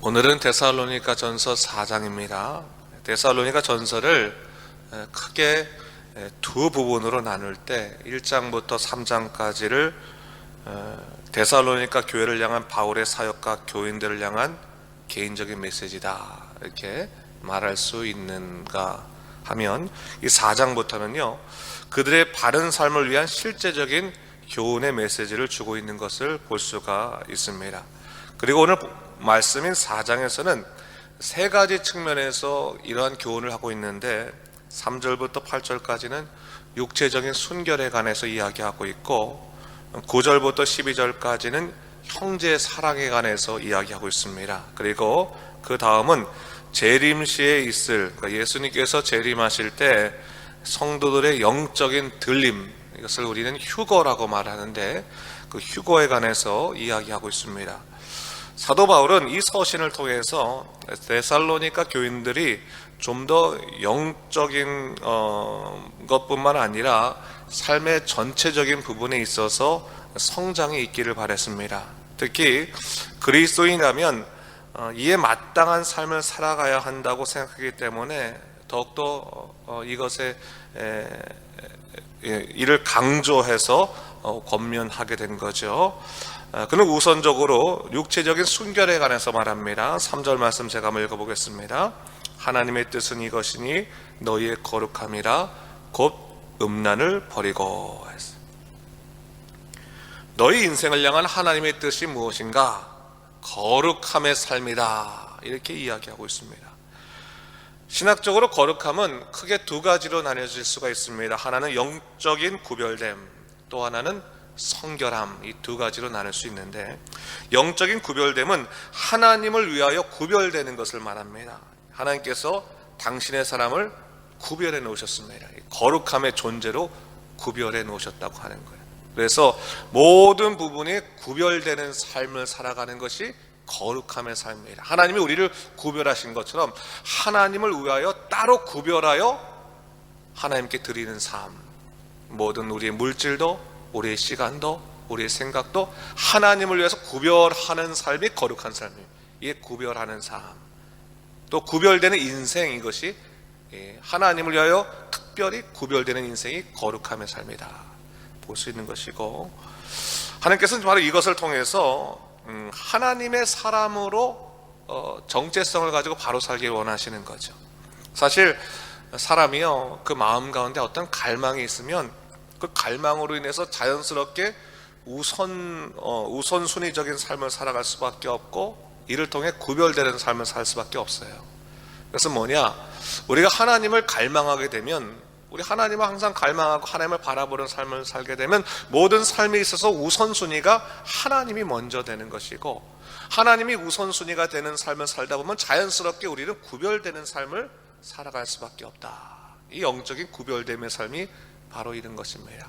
오늘은 데살로니가 전서 4장입니다. 데살로니가 전서를 크게 두 부분으로 나눌 때 1장부터 3장까지를 데살로니가 교회를 향한 바울의 사역과 교인들을 향한 개인적인 메시지다 이렇게 말할 수 있는가 하면, 이 4장부터는요 그들의 바른 삶을 위한 실제적인 교훈의 메시지를 주고 있는 것을 볼 수가 있습니다. 그리고 오늘 말씀인 4장에서는 세 가지 측면에서 이러한 교훈을 하고 있는데, 3절부터 8절까지는 육체적인 순결에 관해서 이야기하고 있고, 9절부터 12절까지는 형제 사랑에 관해서 이야기하고 있습니다. 그리고 그 다음은 재림시에 있을, 그러니까 예수님께서 재림하실 때 성도들의 영적인 들림, 이것을 우리는 휴거라고 말하는데 그 휴거에 관해서 이야기하고 있습니다. 사도 바울은 이 서신을 통해서 데살로니가 교인들이 좀 더 영적인 것뿐만 아니라 삶의 전체적인 부분에 있어서 성장이 있기를 바랬습니다. 특히 그리스도인이라면 이에 마땅한 삶을 살아가야 한다고 생각하기 때문에 더욱더 이것에 이를 강조해서 권면하게 된 거죠. 그는 우선적으로 육체적인 순결에 관해서 말합니다. 3절 말씀 제가 한번 읽어보겠습니다. 하나님의 뜻은 이것이니 너희의 거룩함이라 곧 음란을 버리고. 너희 인생을 향한 하나님의 뜻이 무엇인가? 거룩함의 삶이다 이렇게 이야기하고 있습니다. 신학적으로 거룩함은 크게 두 가지로 나뉘어질 수가 있습니다. 하나는 영적인 구별됨, 또 하나는 성결함, 이 두 가지로 나눌 수 있는데, 영적인 구별됨은 하나님을 위하여 구별되는 것을 말합니다. 하나님께서 당신의 사람을 구별해 놓으셨습니다. 거룩함의 존재로 구별해 놓으셨다고 하는 거예요. 그래서 모든 부분이 구별되는 삶을 살아가는 것이 거룩함의 삶입니다. 하나님이 우리를 구별하신 것처럼 하나님을 위하여 따로 구별하여 하나님께 드리는 삶, 모든 우리의 물질도 우리의 시간도 우리의 생각도 하나님을 위해서 구별하는 삶이 거룩한 삶입니다. 이게 구별하는 삶, 또 구별되는 인생, 이것이 하나님을 위하여 특별히 구별되는 인생이 거룩함의 삶이다 볼 수 있는 것이고, 하나님께서는 바로 이것을 통해서 하나님의 사람으로 정체성을 가지고 바로 살길 원하시는 거죠. 사실 사람이요 그 마음 가운데 어떤 갈망이 있으면 그 갈망으로 인해서 자연스럽게 우선순위적인 삶을 살아갈 수밖에 없고, 이를 통해 구별되는 삶을 살 수밖에 없어요. 그래서 뭐냐, 우리가 하나님을 갈망하게 되면, 우리 하나님을 항상 갈망하고 하나님을 바라보는 삶을 살게 되면 모든 삶에 있어서 우선순위가 하나님이 먼저 되는 것이고, 하나님이 우선순위가 되는 삶을 살다 보면 자연스럽게 우리는 구별되는 삶을 살아갈 수밖에 없다. 이 영적인 구별됨의 삶이 바로 이런 것입니다.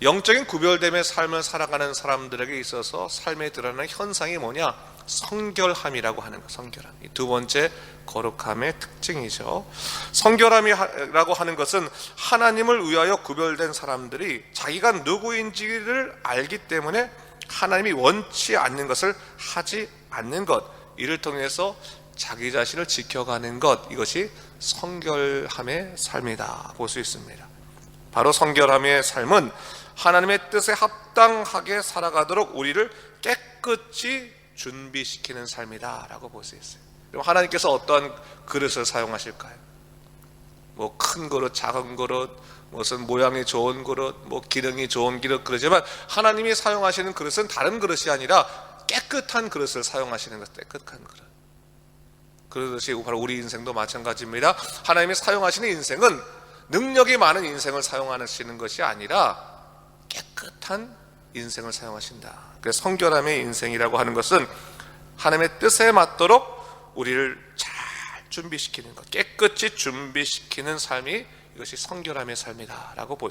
영적인 구별됨의 삶을 살아가는 사람들에게 있어서 삶에 드러나는 현상이 뭐냐? 성결함이라고 하는 것, 성결함. 이 두 번째 거룩함의 특징이죠. 성결함이라고 하는 것은 하나님을 위하여 구별된 사람들이 자기가 누구인지를 알기 때문에 하나님이 원치 않는 것을 하지 않는 것, 이를 통해서 자기 자신을 지켜가는 것, 이것이 성결함의 삶이다 볼 수 있습니다. 바로 성결함의 삶은 하나님의 뜻에 합당하게 살아가도록 우리를 깨끗이 준비시키는 삶이다 라고 볼 수 있어요. 그럼 하나님께서 어떠한 그릇을 사용하실까요? 뭐 큰 그릇, 작은 그릇, 무슨 모양이 좋은 그릇, 뭐 기능이 좋은 그릇, 그러지만 하나님이 사용하시는 그릇은 다른 그릇이 아니라 깨끗한 그릇을 사용하시는 것, 깨끗한 그릇. 그러듯이 바로 우리 인생도 마찬가지입니다. 하나님이 사용하시는 인생은 능력이 많은 인생을 사용하시는 것이 아니라 깨끗한 인생을 사용하신다. 그래서 성결함의 인생이라고 하는 것은 하나님의 뜻에 맞도록 우리를 잘 준비시키는 것, 깨끗이 준비시키는 삶이, 이것이 성결함의 삶이다 라고 볼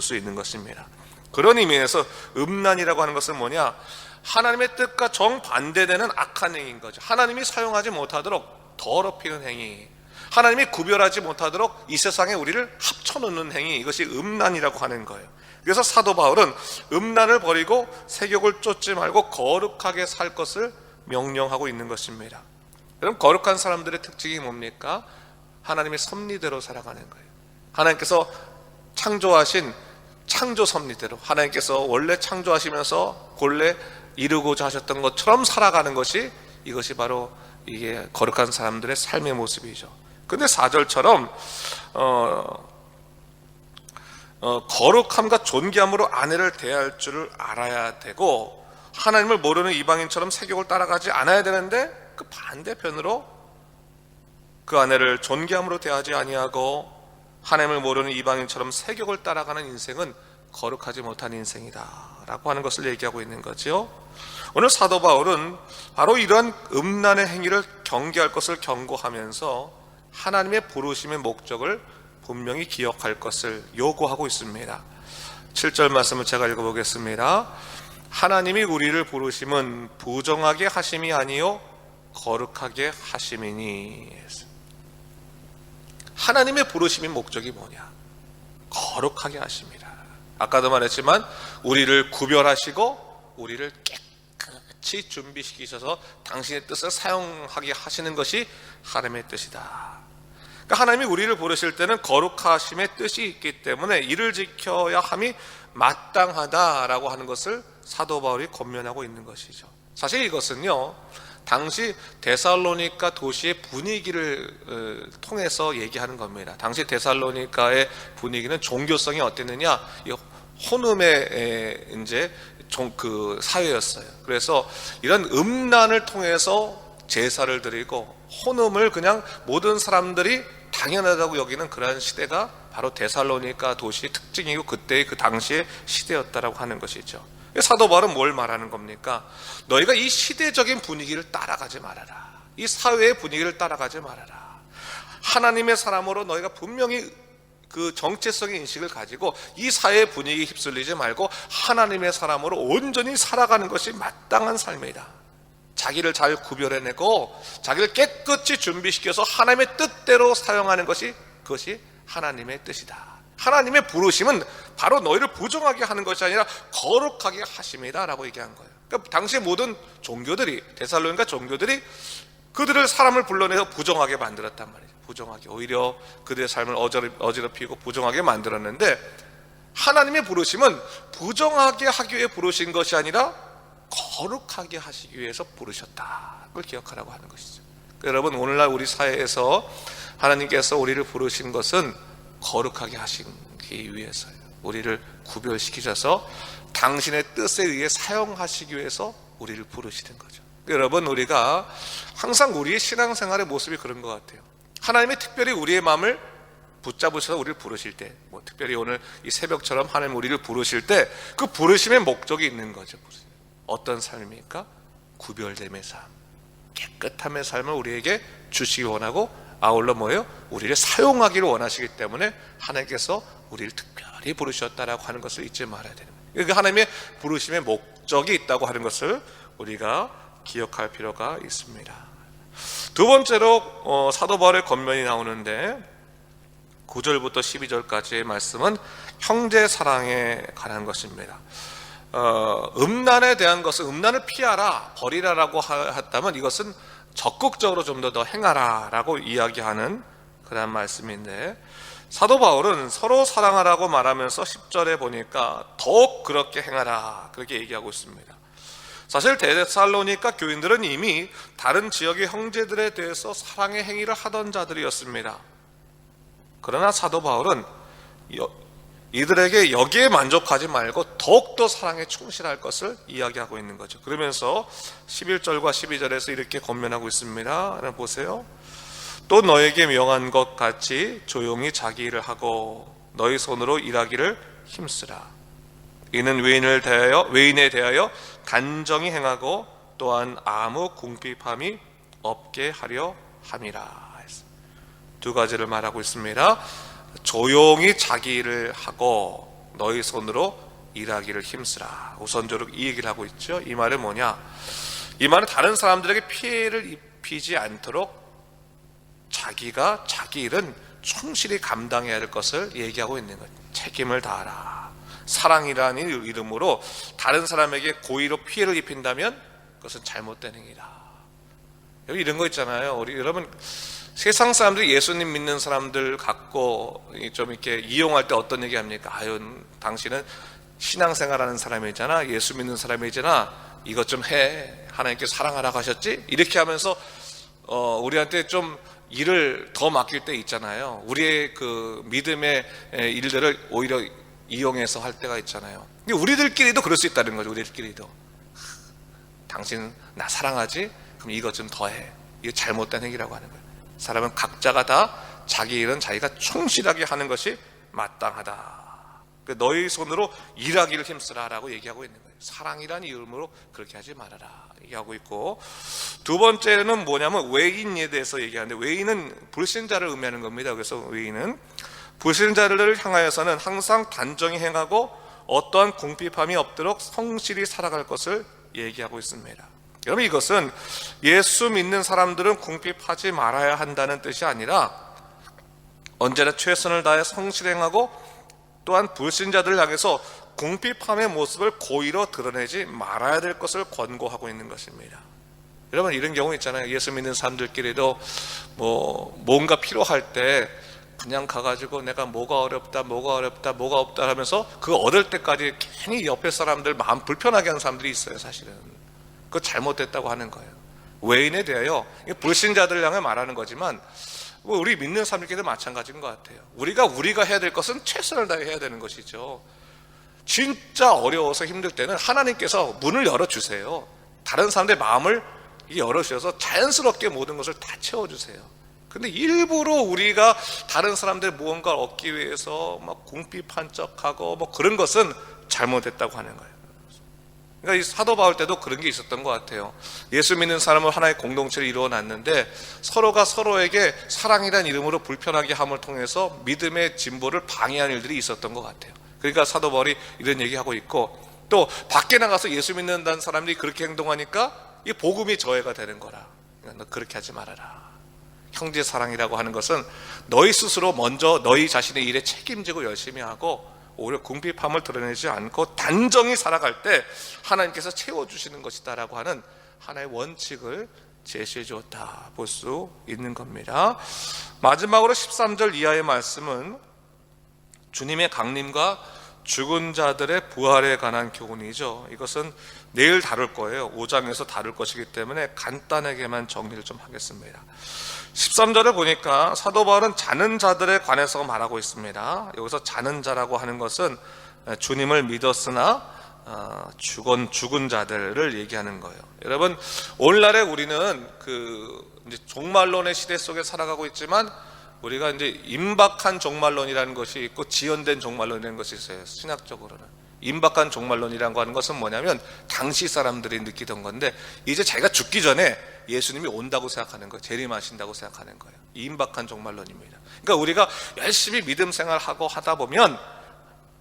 수 있는 것입니다. 그런 의미에서 음란이라고 하는 것은 뭐냐, 하나님의 뜻과 정반대되는 악한 행위인 거죠. 하나님이 사용하지 못하도록 더럽히는 행위, 하나님이 구별하지 못하도록 이 세상에 우리를 합쳐놓는 행위, 이것이 음란이라고 하는 거예요. 그래서 사도 바울은 음란을 버리고 세욕을 쫓지 말고 거룩하게 살 것을 명령하고 있는 것입니다. 그럼 거룩한 사람들의 특징이 뭡니까? 하나님의 섭리대로 살아가는 거예요. 하나님께서 창조하신 창조 섭리대로, 하나님께서 원래 창조하시면서 본래 이루고자 하셨던 것처럼 살아가는 것이, 이것이 바로 이게 거룩한 사람들의 삶의 모습이죠. 근데 4절처럼 거룩함과 존귀함으로 아내를 대할 줄을 알아야 되고, 하나님을 모르는 이방인처럼 세욕을 따라가지 않아야 되는데, 그 반대편으로 그 아내를 존귀함으로 대하지 아니하고 하나님을 모르는 이방인처럼 세욕을 따라가는 인생은 거룩하지 못한 인생이다 라고 하는 것을 얘기하고 있는 거죠. 오늘 사도 바울은 바로 이러한 음란의 행위를 경계할 것을 경고하면서 하나님의 부르심의 목적을 분명히 기억할 것을 요구하고 있습니다. 7절 말씀을 제가 읽어보겠습니다. 하나님이 우리를 부르심은 부정하게 하심이 아니요 거룩하게 하심이니. 하나님의 부르심의 목적이 뭐냐? 거룩하게 하십니다. 아까도 말했지만 우리를 구별하시고 우리를 깨끗이 준비시키셔서 당신의 뜻을 사용하게 하시는 것이 하나님의 뜻이다. 그러니까 하나님이 우리를 부르실 때는 거룩하심의 뜻이 있기 때문에 이를 지켜야 함이 마땅하다라고 하는 것을 사도 바울이 권면하고 있는 것이죠. 사실 이것은요, 당시 데살로니가 도시의 분위기를 통해서 얘기하는 겁니다. 당시 데살로니가의 분위기는 종교성이 어땠느냐? 혼음의 이제 그 사회였어요. 그래서 이런 음란을 통해서 제사를 드리고 혼음을 그냥 모든 사람들이 당연하다고 여기는 그러한 시대가 바로 데살로니가 도시의 특징이고 그때의 그 당시의 시대였다라고 하는 것이죠. 사도 바울은 뭘 말하는 겁니까? 너희가 이 시대적인 분위기를 따라가지 말아라. 이 사회의 분위기를 따라가지 말아라. 하나님의 사람으로 너희가 분명히 그 정체성의 인식을 가지고 이 사회의 분위기에 휩쓸리지 말고 하나님의 사람으로 온전히 살아가는 것이 마땅한 삶이다. 자기를 잘 구별해내고 자기를 깨끗이 준비시켜서 하나님의 뜻대로 사용하는 것이, 그것이 하나님의 뜻이다. 하나님의 부르심은 바로 너희를 부정하게 하는 것이 아니라 거룩하게 하심이다 라고 얘기한 거예요. 그러니까 당시 모든 종교들이, 데살로니가 종교들이 그들을 사람을 불러내서 부정하게 만들었단 말이에요. 부정하게, 오히려 그들의 삶을 어지럽히고 부정하게 만들었는데, 하나님의 부르심은 부정하게 하기 위해 부르신 것이 아니라 거룩하게 하시기 위해서 부르셨다. 그걸 기억하라고 하는 것이죠. 여러분, 오늘날 우리 사회에서 하나님께서 우리를 부르신 것은 거룩하게 하시기 위해서요. 우리를 구별시키셔서 당신의 뜻에 의해 사용하시기 위해서 우리를 부르시는 거죠. 여러분, 우리가 항상 우리의 신앙생활의 모습이 그런 것 같아요. 하나님이 특별히 우리의 마음을 붙잡으셔서 우리를 부르실 때, 특별히 오늘 이 새벽처럼 하나님 우리를 부르실 때 그 부르심의 목적이 있는 거죠. 어떤 삶입니까? 구별됨의 삶, 깨끗함의 삶을 우리에게 주시기 원하고, 아울러 뭐예요? 우리를 사용하기를 원하시기 때문에 하나님께서 우리를 특별히 부르셨다라고 하는 것을 잊지 말아야 되는 거예요. 그러니까 하나님의 부르심의 목적이 있다고 하는 것을 우리가 기억할 필요가 있습니다. 두 번째로 사도 바울의 권면이 나오는데 9절부터 12절까지의 말씀은 형제 사랑에 관한 것입니다. 음란에 대한 것은 음란을 피하라, 버리라라고 했다면 이것은 적극적으로 좀 더 행하라 라고 이야기하는 그런 말씀인데, 사도 바울은 서로 사랑하라고 말하면서 10절에 보니까 더욱 그렇게 행하라 그렇게 얘기하고 있습니다. 사실 데살로니가 교인들은 이미 다른 지역의 형제들에 대해서 사랑의 행위를 하던 자들이었습니다. 그러나 사도 바울은 이들에게 여기에 만족하지 말고 더욱더 사랑에 충실할 것을 이야기하고 있는 거죠. 그러면서 11절과 12절에서 이렇게 권면하고 있습니다. 보세요. 또 너에게 명한 것 같이 조용히 자기 일을 하고 너희 손으로 일하기를 힘쓰라. 이는 외인에 대하여 간정히 행하고 또한 아무 궁핍함이 없게 하려 함이라. 두 가지를 말하고 있습니다. 조용히 자기 일을 하고 너희 손으로 일하기를 힘쓰라. 우선적으로 이 얘기를 하고 있죠. 이 말은 뭐냐? 이 말은 다른 사람들에게 피해를 입히지 않도록 자기가 자기 일은 충실히 감당해야 할 것을 얘기하고 있는 거예요. 책임을 다하라. 사랑이라는 이름으로 다른 사람에게 고의로 피해를 입힌다면 그것은 잘못된 행위다. 여기 이런 거 있잖아요. 우리 여러분, 세상 사람들이 예수님 믿는 사람들 갖고 좀 이렇게 이용할 때 어떤 얘기 합니까? 아유, 당신은 신앙생활하는 사람이잖아, 예수 믿는 사람이잖아, 이것 좀 해, 하나님께서 사랑하라고 하셨지? 이렇게 하면서 우리한테 좀 일을 더 맡길 때 있잖아요. 우리의 그 믿음의 일들을 오히려 이용해서 할 때가 있잖아요. 근데 우리들끼리도 그럴 수 있다는 거죠. 우리들끼리도 당신 나 사랑하지? 그럼 이것 좀 더 해. 이게 잘못된 행위라고 하는 거예요. 사람은 각자가 다 자기 일은 자기가 충실하게 하는 것이 마땅하다. 너희 손으로 일하기를 힘쓰라라고 얘기하고 있는 거예요. 사랑이라는 이름으로 그렇게 하지 말아라 얘기하고 있고, 두 번째는 뭐냐면 외인에 대해서 얘기하는데, 외인은 불신자를 의미하는 겁니다. 그래서 외인은 불신자를 향하여서는 항상 단정히 행하고 어떠한 궁핍함이 없도록 성실히 살아갈 것을 얘기하고 있습니다. 여러분, 이것은 예수 믿는 사람들은 궁핍하지 말아야 한다는 뜻이 아니라 언제나 최선을 다해 성실행하고 또한 불신자들을 향해서 궁핍함의 모습을 고의로 드러내지 말아야 될 것을 권고하고 있는 것입니다. 여러분, 이런 경우 있잖아요. 예수 믿는 사람들끼리도 뭔가 필요할 때 그냥 가가지고 내가 뭐가 어렵다 뭐가 없다 하면서 그거 얻을 때까지 괜히 옆에 사람들 마음 불편하게 하는 사람들이 있어요. 사실은 그거 잘못됐다고 하는 거예요. 외인에 대하여, 불신자들을 향해 말하는 거지만 우리 믿는 사람들끼리도 마찬가지인 것 같아요. 우리가 해야 될 것은 최선을 다해 해야 되는 것이죠. 진짜 어려워서 힘들 때는 하나님께서 문을 열어주세요. 다른 사람들의 마음을 열어주셔서 자연스럽게 모든 것을 다 채워주세요. 근데 일부러 우리가 다른 사람들의 무언가를 얻기 위해서 막 궁핍한 척하고 그런 것은 잘못했다고 하는 거예요. 그러니까 이 사도 바울 때도 그런 게 있었던 것 같아요. 예수 믿는 사람은 하나의 공동체를 이루어놨는데 서로가 서로에게 사랑이라는 이름으로 불편하게 함을 통해서 믿음의 진보를 방해하는 일들이 있었던 것 같아요. 그러니까 사도 바울이 이런 얘기하고 있고, 또 밖에 나가서 예수 믿는다는 사람들이 그렇게 행동하니까 이 복음이 저해가 되는 거라. 그러니까 너 그렇게 하지 말아라. 형제 사랑이라고 하는 것은 너희 스스로 먼저 너희 자신의 일에 책임지고 열심히 하고 오히려 궁핍함을 드러내지 않고 단정히 살아갈 때 하나님께서 채워주시는 것이다 라고 하는 하나의 원칙을 제시해 주었다 볼 수 있는 겁니다. 마지막으로 13절 이하의 말씀은 주님의 강림과 죽은 자들의 부활에 관한 교훈이죠. 이것은 내일 다룰 거예요. 5장에서 다룰 것이기 때문에 간단하게만 정리를 좀 하겠습니다. 13절을 보니까 사도 바울은 자는 자들에 관해서 말하고 있습니다. 여기서 자는 자라고 하는 것은 주님을 믿었으나 죽은 자들을 얘기하는 거예요. 여러분, 오늘날에 우리는 이제 종말론의 시대 속에 살아가고 있지만 우리가 이제 임박한 종말론이라는 것이 있고 지연된 종말론이라는 것이 있어요. 신학적으로는 임박한 종말론이라고 하는 것은 뭐냐면 당시 사람들이 느끼던 건데 이제 자기가 죽기 전에 예수님이 온다고 생각하는 거예요. 재림하신다고 생각하는 거예요. 임박한 종말론입니다. 그러니까 우리가 열심히 믿음 생활하고 하다 보면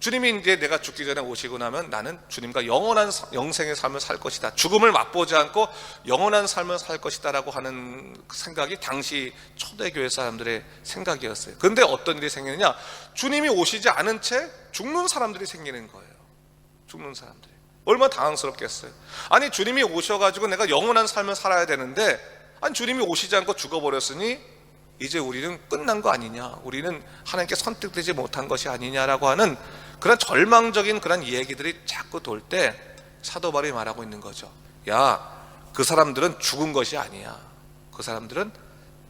주님이 이제 내가 죽기 전에 오시고 나면 나는 주님과 영원한 영생의 삶을 살 것이다, 죽음을 맛보지 않고 영원한 삶을 살 것이다 라고 하는 생각이 당시 초대교회 사람들의 생각이었어요. 그런데 어떤 일이 생기느냐, 주님이 오시지 않은 채 죽는 사람들이 생기는 거예요. 죽는 사람들이 얼마나 당황스럽겠어요. 아니, 주님이 오셔가지고 내가 영원한 삶을 살아야 되는데, 아니 주님이 오시지 않고 죽어버렸으니 이제 우리는 끝난 거 아니냐, 우리는 하나님께 선택되지 못한 것이 아니냐라고 하는 그런 절망적인 그런 얘기들이 자꾸 돌 때 사도 바울이 말하고 있는 거죠. 야, 그 사람들은 죽은 것이 아니야. 그 사람들은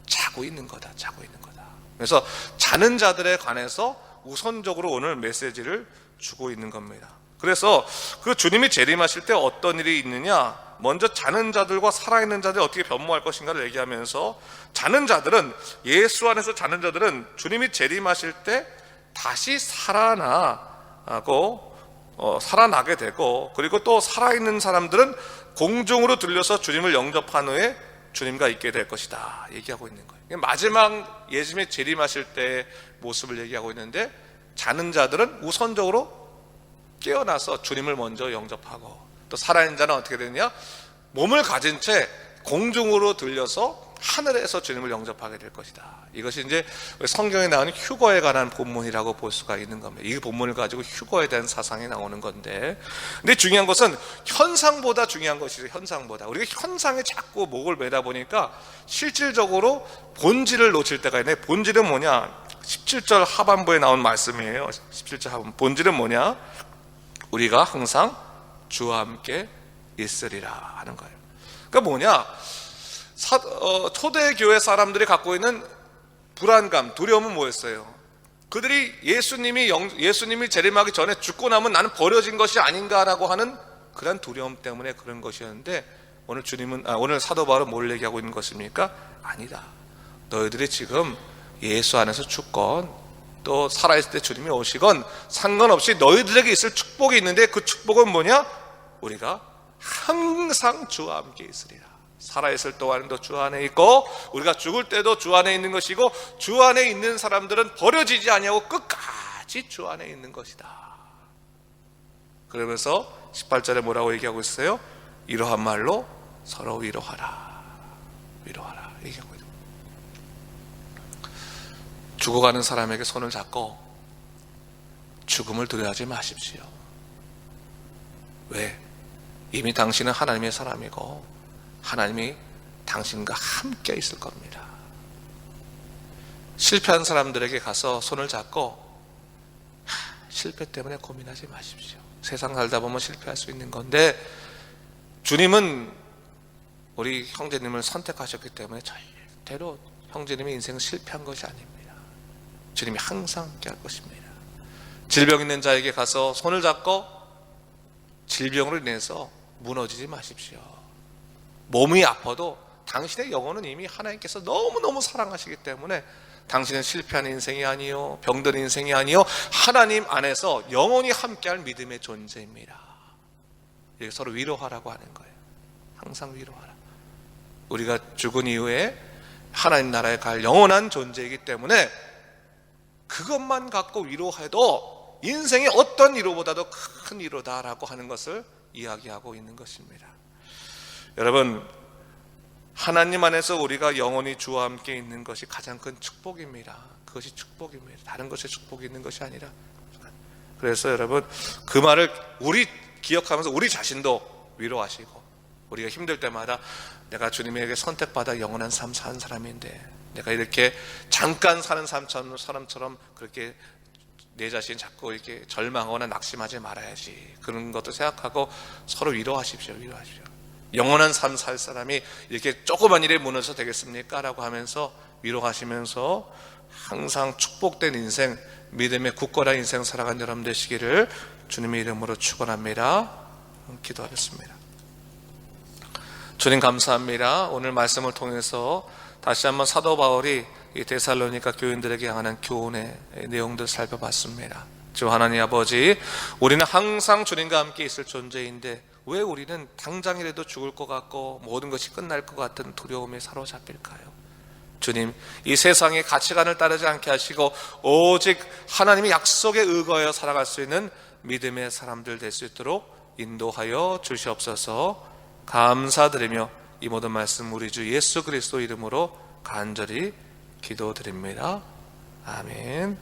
자고 있는 거다. 자고 있는 거다. 그래서 자는 자들에 관해서 우선적으로 오늘 메시지를 주고 있는 겁니다. 그래서 그 주님이 재림하실 때 어떤 일이 있느냐, 먼저 자는 자들과 살아있는 자들이 어떻게 변모할 것인가를 얘기하면서, 자는 자들은, 예수 안에서 자는 자들은 주님이 재림하실 때 다시 살아나게 되고, 그리고 또 살아있는 사람들은 공중으로 들려서 주님을 영접한 후에 주님과 있게 될 것이다 얘기하고 있는 거예요. 마지막 예수님이 재림하실 때의 모습을 얘기하고 있는데, 자는 자들은 우선적으로 깨어나서 주님을 먼저 영접하고, 또 살아있는 자는 어떻게 되느냐, 몸을 가진 채 공중으로 들려서 하늘에서 주님을 영접하게 될 것이다. 이것이 이제 성경에 나오는 휴거에 관한 본문이라고 볼 수가 있는 겁니다. 이 본문을 가지고 휴거에 대한 사상이 나오는 건데, 근데 중요한 것은 현상보다 중요한 것이죠. 현상보다 우리가 현상에 자꾸 목을 매다 보니까 실질적으로 본질을 놓칠 때가 있네. 본질은 뭐냐? 17절 하반부에 나온 말씀이에요. 17절 하반부. 본질은 뭐냐? 우리가 항상 주와 함께 있으리라 하는 거예요. 그러니까 뭐냐? 초대교회 사람들이 갖고 있는 불안감, 두려움은 뭐였어요? 그들이 예수님이 재림하기 전에 죽고 나면 나는 버려진 것이 아닌가라고 하는 그런 두려움 때문에 그런 것이었는데, 오늘 사도 바울은 뭘 얘기하고 있는 것입니까? 아니다. 너희들이 지금 예수 안에서 죽건 또 살아있을 때 주님이 오시건 상관없이 너희들에게 있을 축복이 있는데, 그 축복은 뭐냐? 우리가 항상 주와 함께 있으리라. 살아있을 동안도 주 안에 있고 우리가 죽을 때도 주 안에 있는 것이고, 주 안에 있는 사람들은 버려지지 아니하고 끝까지 주 안에 있는 것이다. 그러면서 18절에 뭐라고 얘기하고 있어요? 이러한 말로 서로 위로하라. 위로하라 얘기하고 있어요. 죽어가는 사람에게 손을 잡고 죽음을 두려워하지 마십시오. 왜? 이미 당신은 하나님의 사람이고 하나님이 당신과 함께 있을 겁니다. 실패한 사람들에게 가서 손을 잡고 실패 때문에 고민하지 마십시오. 세상 살다 보면 실패할 수 있는 건데, 주님은 우리 형제님을 선택하셨기 때문에 절대로 형제님의 인생은 실패한 것이 아닙니다. 주님이 항상 함께 할 것입니다. 질병 있는 자에게 가서 손을 잡고 질병으로 인해서 무너지지 마십시오. 몸이 아파도 당신의 영혼은 이미 하나님께서 너무너무 사랑하시기 때문에 당신은 실패한 인생이 아니요, 병든 인생이 아니요, 하나님 안에서 영원히 함께할 믿음의 존재입니다. 이렇게 서로 위로하라고 하는 거예요. 항상 위로하라. 우리가 죽은 이후에 하나님 나라에 갈 영원한 존재이기 때문에 그것만 갖고 위로해도 인생의 어떤 위로보다도 큰 위로다라고 하는 것을 이야기하고 있는 것입니다. 여러분, 하나님 안에서 우리가 영원히 주와 함께 있는 것이 가장 큰 축복입니다. 그것이 축복입니다. 다른 것에 축복이 있는 것이 아니라. 그래서 여러분, 그 말을 우리 기억하면서 우리 자신도 위로하시고, 우리가 힘들 때마다 내가 주님에게 선택받아 영원한 삶 사는 사람인데, 내가 이렇게 잠깐 사는 사람처럼 그렇게 내 자신 자꾸 이렇게 절망하거나 낙심하지 말아야지. 그런 것도 생각하고 서로 위로하십시오. 위로하십시오. 영원한 삶 살 사람이 이렇게 조그만 일에 무너져서 되겠습니까? 라고 하면서 위로하시면서 항상 축복된 인생, 믿음의 굳건한 인생 살아가는 여러분 되시기를 주님의 이름으로 축원합니다. 기도하겠습니다. 주님 감사합니다. 오늘 말씀을 통해서 다시 한번 사도 바울이 이 데살로니가 교인들에게 향하는 교훈의 내용들을 살펴봤습니다. 주 하나님 아버지, 우리는 항상 주님과 함께 있을 존재인데 왜 우리는 당장이라도 죽을 것 같고 모든 것이 끝날 것 같은 두려움에 사로잡힐까요? 주님, 이 세상의 가치관을 따르지 않게 하시고 오직 하나님의 약속에 의거하여 살아갈 수 있는 믿음의 사람들 될 수 있도록 인도하여 주시옵소서. 감사드리며 이 모든 말씀 우리 주 예수 그리스도 이름으로 간절히 기도드립니다. 아멘.